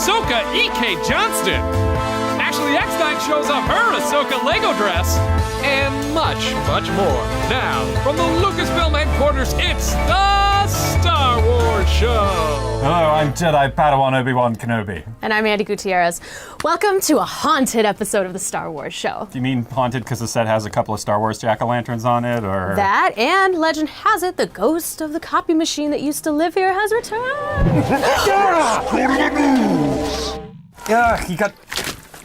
Ahsoka E.K. Johnston. Ashley Eckstein shows off her Ahsoka Lego dress. And much, much more. Now, from the Lucasfilm headquarters, it's the Star Wars Show. Hello, I'm Jedi Padawan Obi-Wan Kenobi. And I'm Andi Gutierrez. Welcome to a haunted episode of the Star Wars Show. Do you mean haunted because the set has a couple of Star Wars jack-o'-lanterns on it, or...? That, and legend has it, the ghost of the copy machine that used to live here has returned. Yeah, he got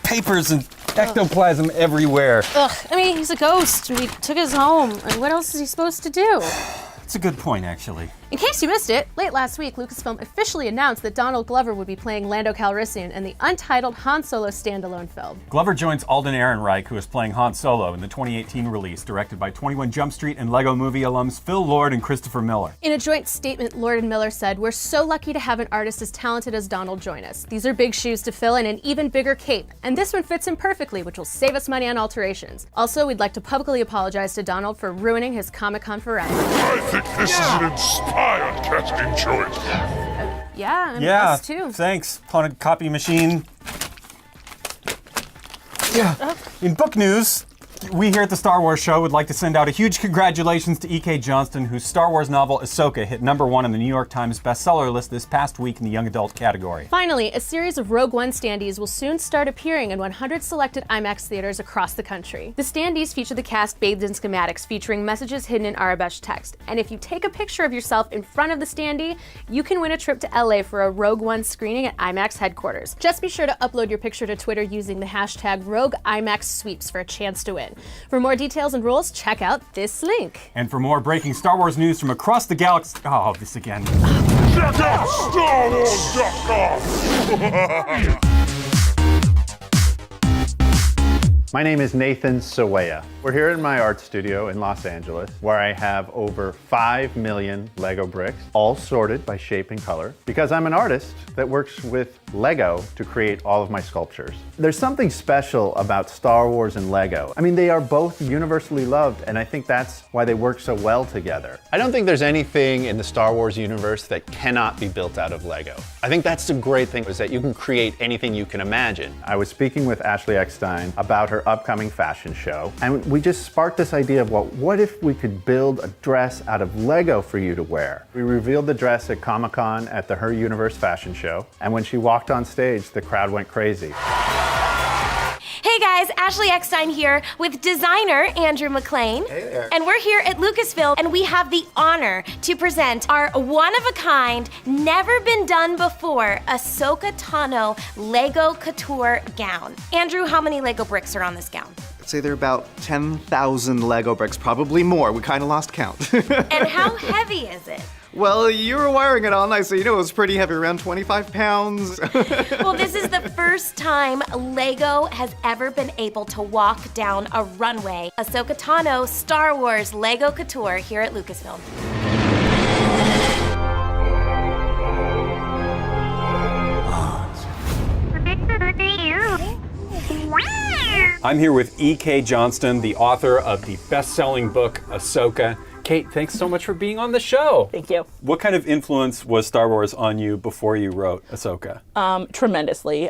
papers and ectoplasm everywhere. Ugh, I mean, he's a ghost. We took his home. And what else is he supposed to do? That's a good point, actually. In case you missed it, late last week, Lucasfilm officially announced that Donald Glover would be playing Lando Calrissian in the untitled Han Solo standalone film. Glover joins Alden Ehrenreich, who is playing Han Solo in the 2018 release, directed by 21 Jump Street and Lego Movie alums Phil Lord and Christopher Miller. In a joint statement, Lord and Miller said, "We're so lucky to have an artist as talented as Donald join us. These are big shoes to fill and an even bigger cape. And this one fits him perfectly, which will save us money on alterations. Also, we'd like to publicly apologize to Donald for ruining his Comic-Con forever." I think this is an inspired casting choice. Yeah, and Yeah, us too. thanks, haunted copy machine. Yeah, in book news, we here at the Star Wars Show would like to send out a huge congratulations to E.K. Johnston, whose Star Wars novel Ahsoka hit #1 on the New York Times bestseller list this past week in the young adult category. Finally, a series of Rogue One standees will soon start appearing in 100 selected IMAX theaters across the country. The standees feature the cast bathed in schematics featuring messages hidden in Arabesh text. And if you take a picture of yourself in front of the standee, you can win a trip to LA for a Rogue One screening at IMAX headquarters. Just be sure to upload your picture to Twitter using the hashtag RogueIMAXSweeps for a chance to win. For more details and rules, check out this link. And for more breaking Star Wars news from across the galaxy, oh, this again. Check out StarWars.com! My name is Nathan Sawaya. We're here in my art studio in Los Angeles, where I have over 5 million Lego bricks, all sorted by shape and color, because I'm an artist that works with Lego to create all of my sculptures. There's something special about Star Wars and Lego. I mean, they are both universally loved, and I think that's why they work so well together. I don't think there's anything in the Star Wars universe that cannot be built out of Lego. I think that's the great thing, is that you can create anything you can imagine. I was speaking with Ashley Eckstein about her upcoming fashion show, and we just sparked this idea of, well, what if we could build a dress out of Lego for you to wear? We revealed the dress at Comic-Con at the Her Universe fashion show, and when she walked on stage, the crowd went crazy. Hey guys, Ashley Eckstein here with designer Andrew McLean. Hey there. And we're here at Lucasfilm, and we have the honor to present our one-of-a-kind, never-been-done-before Ahsoka Tano Lego Couture gown. Andrew, how many Lego bricks are on this gown? I'd say there are about 10,000 Lego bricks, probably more. We kind of lost count. And how heavy is it? Well, you were wiring it all night, so you know it was pretty heavy, around 25 pounds. Well, this is the first time Lego has ever been able to walk down a runway. Ahsoka Tano Star Wars Lego Couture here at Lucasfilm. I'm here with E.K. Johnston, the author of the best-selling book, Ahsoka. Kate, thanks so much for being on the show. Thank you. What kind of influence was Star Wars on you before you wrote Ahsoka? Tremendously.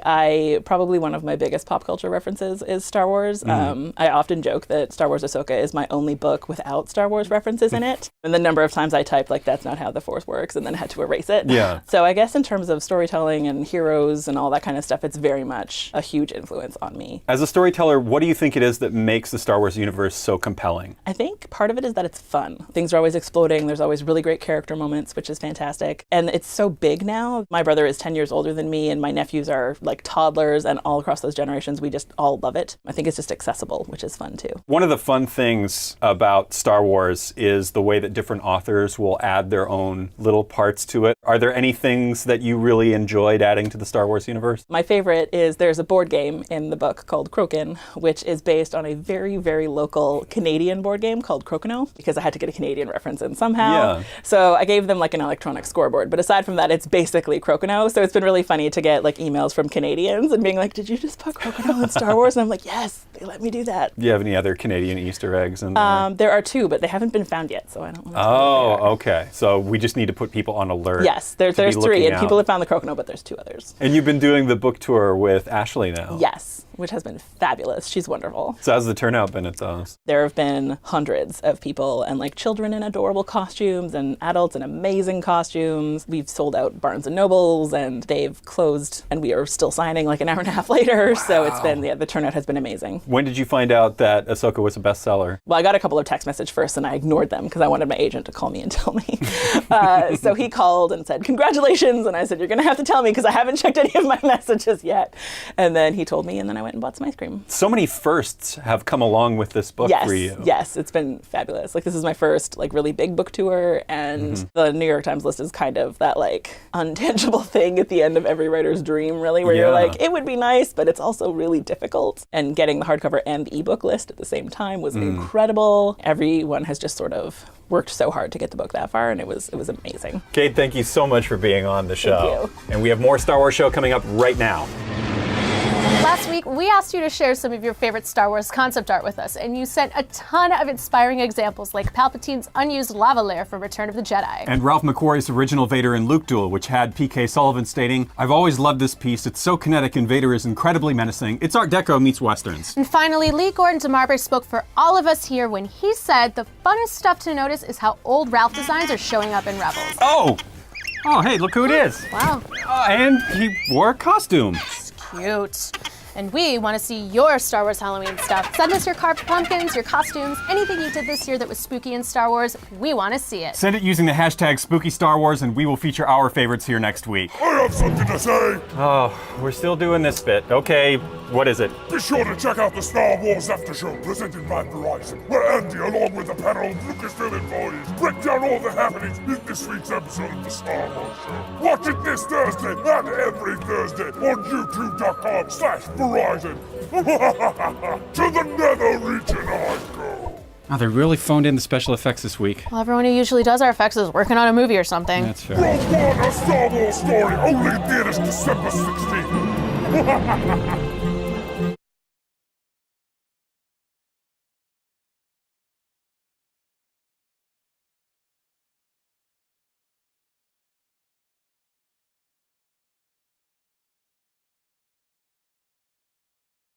Probably one of my biggest pop culture references is Star Wars. I often joke that Star Wars Ahsoka is my only book without Star Wars references in it. And the number of times I typed, like, that's not how the Force works, and then had to erase it. Yeah. So I guess in terms of storytelling and heroes and all that kind of stuff, it's very much a huge influence on me. As a storyteller, what do you think it is that makes the Star Wars universe so compelling? I think part of it is that it's fun. Things are always exploding. There's always really great character moments, which is fantastic. And it's so big now. My brother is 10 years older than me, and my nephews are like toddlers, and all across those generations, we just all love it. I think it's just accessible, which is fun too. One of the fun things about Star Wars is the way that different authors will add their own little parts to it. Are there any things that you really enjoyed adding to the Star Wars universe? My favorite is there's a board game in the book called Crokin, which is based on a very, very local Canadian board game called Crokinole, because I had to get a Canadian reference in somehow. Yeah. So I gave them like an electronic scoreboard. But aside from that, it's basically Crocono. So it's been really funny to get like emails from Canadians and being like, did you just put Crocono in Star Wars? And I'm like, yes, they let me do that. Do you have any other Canadian Easter eggs in there? There are 2, but they haven't been found yet, so I don't want to Oh, okay. So we just need to put people on alert. Yes, there's to be 3, looking and out. people have found the Crocono, but there's 2 others. And you've been doing the book tour with Ashley now. Yes, which has been fabulous. She's wonderful. So how's the turnout been at those? There have been hundreds of people and like children in adorable costumes and adults in amazing costumes. We've sold out Barnes & Nobles and they've closed and we are still signing like an hour and a half later. Wow. So it's been, the turnout has been amazing. When did you find out that Ahsoka was a bestseller? Well, I got a couple of text messages first and I ignored them because I wanted my agent to call me and tell me. So he called and said, congratulations. And I said, you're going to have to tell me because I haven't checked any of my messages yet. And then he told me and then I went and bought some ice cream. So many firsts have come along with this book for you. Yes, it's been fabulous. Like this is my first like really big book tour and the New York Times list is kind of that like untangible thing at the end of every writer's dream really where you're like, it would be nice, but it's also really difficult. And getting the hardcover and the ebook list at the same time was incredible. Everyone has just sort of worked so hard to get the book that far and it was amazing. Kate, thank you so much for being on the show. Thank you. And we have more Star Wars show coming up right now. Last week, we asked you to share some of your favorite Star Wars concept art with us, and you sent a ton of inspiring examples like Palpatine's unused lava lair from Return of the Jedi. And Ralph McQuarrie's original Vader and Luke duel, which had P.K. Sullivan stating, "I've always loved this piece. It's so kinetic and Vader is incredibly menacing. It's Art Deco meets Westerns." And finally, Lee Gordon DeMarbre spoke for all of us here when he said the funnest stuff to notice is how old Ralph designs are showing up in Rebels. Oh, hey, look who it is. Wow. And he wore a costume. Cute. And we want to see your Star Wars Halloween stuff. Send us your carved pumpkins, your costumes, anything you did this year that was spooky in Star Wars. We want to see it. Send it using the hashtag #SpookyStarWars and we will feature our favorites here next week. I have something to say. Oh, we're still doing this bit. Okay, what is it? Be sure to check out the Star Wars After Show presented by Verizon, where Andy, along with a panel of Lucasfilm employees, break down all the happenings in this week's episode of the Star Wars Show. Watch it this Thursday and every Thursday on YouTube.com/Verizon. To the nether region I go. Oh, they really phoned in the special effects this week. Well, everyone who usually does our effects is working on a movie or something. That's fair. Rogue One, a Star Wars story, only in theaters December 16th.